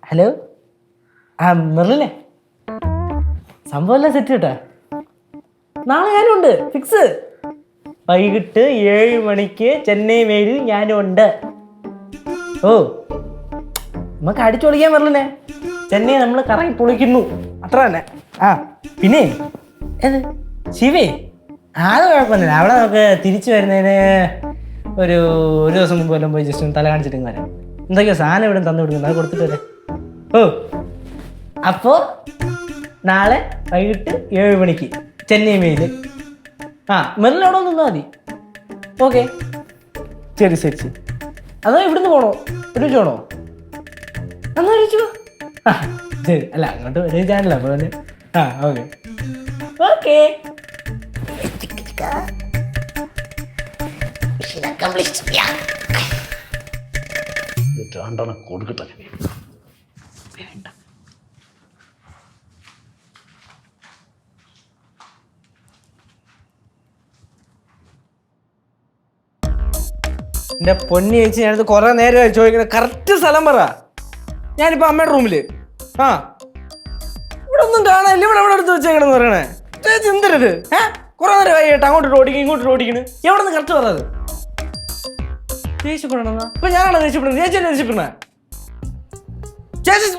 Hello ആ മെറിലേ സംഭവമല്ല set കേട്ടാ നാളെ ഞാനും ഉണ്ട് ഫിക്സ് വൈകിട്ട് 7 മണിക്ക് ചെന്നൈ മെയിലിൽ ഞാനും ഉണ്ട് ഓ നമുക്ക് അടിച്ചൊളിക്കാൻ പറഞ്ഞേ ചെന്നൈ നമ്മൾ കറങ്ങി പൊളിക്കുന്നു അത്ര തന്നെ ആ പിന്നെ ഏത് ശിവേ അത് കുഴപ്പമൊന്നുമില്ല അവിടെ നമുക്ക് തിരിച്ചു വരുന്നതിന് ഒരു ദിവസം മുമ്പ് വല്ലതും പോയി ജസ്റ്റ് ഒന്ന് തല കാണിച്ചിട്ട് വരാം എന്തൊക്കെയോ സാധനം ഇവിടെ തന്നു വിടുന്നുണ്ട് അത് കൊടുത്തിട്ട് വരാം ഓ അപ്പോൾ നാളെ വൈകിട്ട് 7 മണിക്ക് ചെന്നൈ മെയിൽ ആ മെറിൽ അവിടെ നിന്നാൽ മതി ഓക്കെ ശരി ശരി ശരി അതോ ഇവിടുന്ന് പോണോ ഒരുമിച്ച് പോണോ എന്നാ ഒരുമിച്ച് ആ ശരി അല്ല അങ്ങോട്ട് ഒരുമിച്ചാണല്ലോ അപ്പോൾ ആ ഓക്കെ ഓക്കെ കൊടുക്കട്ടെ എൻ്റെ പൊന്നി ചേച്ചി ഞാനത് കുറേ നേരമായി ചോദിക്കുന്നത് കറക്റ്റ് സ്ഥലം പറ ഞാനിപ്പോൾ അമ്മയുടെ റൂമില് ആ ഇവിടെ ഒന്നും കാണാനില്ല ഇവിടെ എടുത്ത് വെച്ചേക്കണെന്ന് പറയണേ ചേച്ചി എന്തരത് കുറേ നേരമായി കേട്ടോ അങ്ങോട്ട് ഓടിക്കണം ഇങ്ങോട്ട് ഓടിക്കണ് എവിടെ നിന്ന് കറക്റ്റ് പറഞ്ഞത് ദേഷ്യപ്പെടണമെന്നാ ഇപ്പൊ ഞാനാണ് ദേഷ്യപ്പെടുന്നത് ചേച്ചി എന്നെ ദേഷ്യപ്പെടണേ ചേച്ചി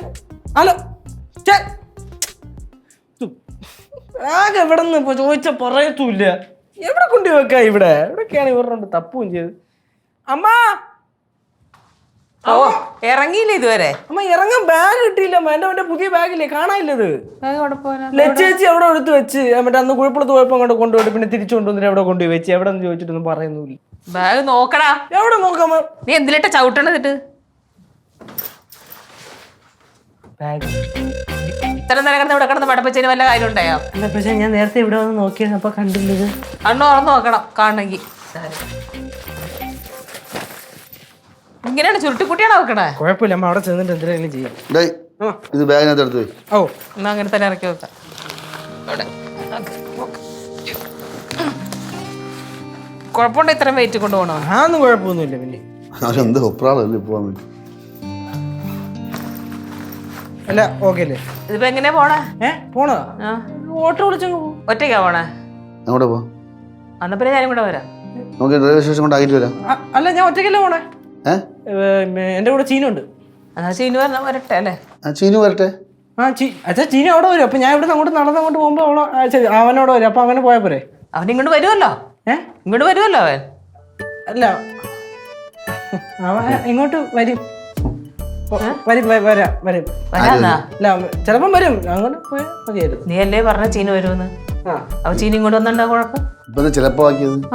ഹലോ ആകെ എവിടെ നിന്ന് ഇപ്പൊ ചോദിച്ചാൽ പറയത്തുമില്ല എവിടെ കൊണ്ടു വെക്കാം ഇവിടെയൊക്കെയാണ് ഇവരുടെ തപ്പും ചെയ്ത് അമ്മ ഓ ഇറങ്ങിയില്ല ഇതുവരെ അമ്മ ഇറങ്ങാൻ ബാഗ് കിട്ടിയില്ല എന്റെ പുതിയ ബാഗില്ലേ കാണാനില്ലത് ലച്ചേച്ചി അവിടെ എടുത്ത് വെച്ച് മറ്റേ അന്ന് കുഴപ്പമുള്ളത് പോയപ്പോ അങ്ങോട്ട് കൊണ്ടുപോയിട്ട് പിന്നെ തിരിച്ചു കൊണ്ടുവന്നിട്ട് എവിടെ കൊണ്ടുപോയി വെച്ച് എവിടെ നിന്ന് ചോദിച്ചിട്ടൊന്നും പറയുന്നില്ല ബാഗ് നോക്കടാ എവിടെ നോക്കാം നീ എന്തിലിട്ട ചവിട്ടണതിട്ട് ബാഗ് ഇത്ര നേരം ഇവിടെ കിടന്ന് പഠിപ്പിച്ചതിന് വല്ല കാര്യം ഉണ്ടായോ അല്ല പക്ഷെ ഞാൻ നേരത്തെ ഇവിടെ വന്ന് നോക്കിയത് അപ്പൊ കണ്ടില്ലത് കണ്ണു തുറന്ന് നോക്കണം കാണണമെങ്കിൽ ഇങ്ങനെയാണ് ചുരുട്ടിക്കുട്ടിയാണോ വെക്കണേ കുഴപ്പമില്ല അമ്മ അവിടെ ചെന്നിട്ട് എന്തെങ്കിലും ചെയ്യാം ഇത് ബാഗിനകത്ത് എടുത്ത് പോയി ഓ എന്നാ അങ്ങനെ തന്നെ ഇറക്കി വെക്കാം കുഴപ്പമുണ്ടോ ഇത്രയും വെയിറ്റ് കൊണ്ടുപോകണോ ഒന്നും കുഴപ്പമൊന്നുമില്ല പിന്നെ എന്ത് ഒപ്രാളല്ലേ പോവാൻ വേണ്ടി അല്ല ഓക്കെ അല്ലേ ഇതിപ്പോ എങ്ങനെയാ പോണേ പോണോ ഓട്ടോ വിളിച്ചങ്ങ് പോകും ഒറ്റയ്ക്കാ പോണേ എങ്ങോട്ടാ പോ അന്ന പിന്നെ ഞാനും കൂടെ വരാം നമുക്ക് റെയിൽവേ സ്റ്റേഷൻ കൊണ്ട് ആയിട്ട് വരാം അല്ല ഞാൻ ഒറ്റയ്ക്കല്ലേ പോണേ എന്റെ കൂടെ ചീനുണ്ട് എന്നാ ചീനു വരണം വരട്ടെ അല്ലേ ചീനു വരട്ടെ അച്ഛാ ചീനു അവിടെ വരും അപ്പൊ ഞാൻ ഇവിടെ അങ്ങോട്ട് നടന്നങ്ങോട്ട് പോകുമ്പോ അവനോട് വരും അപ്പൊ അവനെ പോയാ പോരെ അവൻ ഇങ്ങോട്ട് വരുമല്ലോ ഇങ്ങോട്ട് വരുമല്ലോ അവൻ അല്ല അവൻ ഇങ്ങോട്ട് വരും വരാം വരാന്നാ അല്ല ചിലപ്പം വരും അങ്ങോട്ട് പോയാൽ മതിയായിരുന്നു നീ അല്ലേ പറഞ്ഞ ചീന വരുമെന്ന് അവ ചീന ഇങ്ങോട്ട് വന്നിട്ടുണ്ടാ കുഴപ്പം ഇപ്പൊ ചിലപ്പോ ആക്കിയത്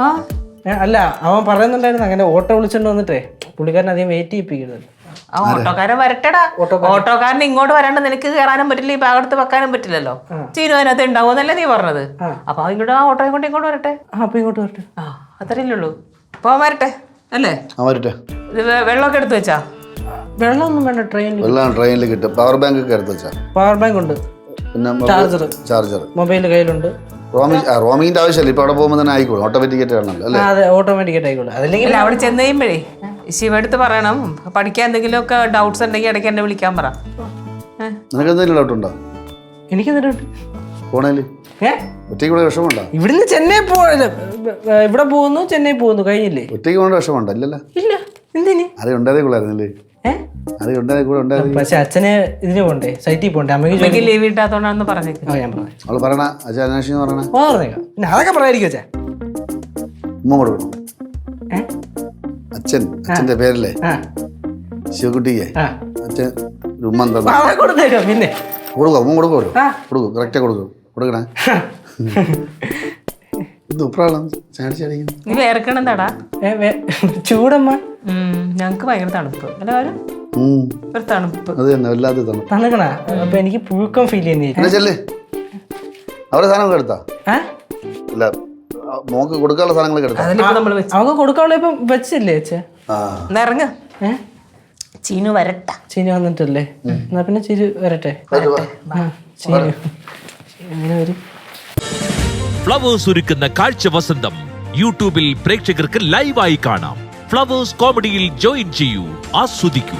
അല്ല അവൻ പറയുന്നുണ്ടായിരുന്നു അങ്ങനെ ഓട്ടോ വിളിച്ചോണ്ട് വന്നിട്ടേ പുള്ളിക്കാരൻ അധികം വെയിറ്റ് ചെയ്യിപ്പിക്കരുത് ആ ഓട്ടോക്കാരൻ വരട്ടെടാ ഓട്ടോക്കാരൻ ഇങ്ങോട്ട് വരാണ്ട് നിനക്ക് കയറാനും പറ്റില്ല ഈ ഭാഗത്ത് വെക്കാനും പറ്റില്ലല്ലോ ചീനു അതിനകത്ത് ഉണ്ടാവുമെന്നല്ലേ നീ പറഞ്ഞത് അപ്പൊ ഇങ്ങോട്ട് ആ ഓട്ടോയെ കൊണ്ട് ഇങ്ങോട്ട് വരട്ടെ അപ്പൊ ഇങ്ങോട്ട് വരട്ടെ ആ അത്രയല്ലേ ഉള്ളൂ പോവാൻ വരട്ടെ അല്ലേ വരട്ടെ ഇത് വെള്ളമൊക്കെ എടുത്ത് വെച്ചാ വെള്ളമൊന്നും വേണ്ട ട്രെയിനിൽ കിട്ടും പവർ ബാങ്ക് ഒക്കെ എടുത്ത് വെച്ചാ പവർ ബാങ്ക് ഉണ്ട് പിന്നെ ചാർജർ മൊബൈൽ കയ്യിലുണ്ട് റോമിങ്ങിന്റെ ആവശ്യമില്ല ഇപ്പൊ അവിടെ പോകുമ്പോൾ തന്നെ ആയിക്കോളും ഓട്ടോമാറ്റിക് ആണല്ലോ അല്ലേ അതെ ഓട്ടോമാറ്റിക് ആയിക്കോളും അതല്ലെങ്കിൽ അവിടെ ചെന്ന് കഴിയുമ്പോഴേ ശിവടുത്ത് പറയണം പഠിക്കാൻ എന്തെങ്കിലുമൊക്കെ ഡൗട്ട്സ് ഉണ്ടെങ്കിൽ ഇടയ്ക്ക് എന്നെ വിളിക്കാൻ പറ നിനക്ക് എന്തെങ്കിലും ഡൗട്ട് ഉണ്ടോ എനിക്ക് പോണേല് ഒറ്റയ്ക്ക് കൂടെ വിഷമമുണ്ടോ ഇവിടുന്ന് ചെന്നൈ ഇവിടെ പോകുന്നു ചെന്നൈ പോകുന്നു കഴിഞ്ഞില്ലേ ഒറ്റയ്ക്ക് പോകേണ്ട വിഷമമുണ്ടോ ഇല്ലല്ലോ ഇല്ല എന്തിന് അത് ഉണ്ടായതേ കൂടായിരുന്നില്ലേ അത് ഉണ്ടായതേ കൂടെ ഉണ്ടായിരുന്നു പക്ഷെ അച്ഛന് ഇതിന് പോണ്ടേ സൈറ്റിൽ പോണ്ടേ അമ്മയ്ക്ക് ലീവ് കിട്ടാത്തോണ്ടാന്ന് പറഞ്ഞേക്കുന്നത് ഞാൻ പറഞ്ഞു അവള് പറയണ അച്ഛൻ അന്വേഷിച്ച് പറയണ പറഞ്ഞേക്കാം പിന്നെ അതൊക്കെ പറയായിരിക്കും അച്ഛാ ഉമ്മ കൊടുക്കണം അച്ഛന്റെ പേരല്ലേ ശിവകുട്ടിക്ക് അച്ഛൻ ഒരു ഉമ്മ കൊടുത്തേക്കാം പിന്നെ കൊടുക്കും ഉമ്മ കൊടുക്കും കറക്റ്റാ കൊടുക്കണേ ഇത് ഉപ്രാളം ചാടിച്ചടിക്കുന്നു നീ വേർക്കണെന്താടാ ചൂടമ്മ ഞങ്ങക്ക് ഭയങ്കര തണുപ്പ് അല്ല ഒരു തണുപ്പ് അത് തന്നെ വല്ലാത്ത തണുക്കണ അപ്പൊ എനിക്ക് പുഴുക്കം ഫീൽ ചെയ്യുന്നേ അവരെ സാധനങ്ങൾ എടുത്താ ഇല്ല മോക്ക് കൊടുക്കാനുള്ള സാധനങ്ങളൊക്കെ എടുത്താ അവക്ക് കൊടുക്കാനുള്ള ഇപ്പം വെച്ചില്ലേ അച്ഛാ ഇറങ്ങ ചീനു വരട്ടെ ചീനു വന്നിട്ടല്ലേ എന്നാ പിന്നെ ചീനു വരട്ടെ ചീനു എങ്ങനെ വരും ഫ്ലവേഴ്സ് ഒരുക്കുന്ന കാഴ്ച വസന്തം യൂട്യൂബിൽ പ്രേക്ഷകർക്ക് ലൈവായി കാണാം. ഫ്ലവേഴ്സ് കോമഡിയിൽ ജോയിൻ ചെയ്യൂ, ആസ്വദിക്കൂ.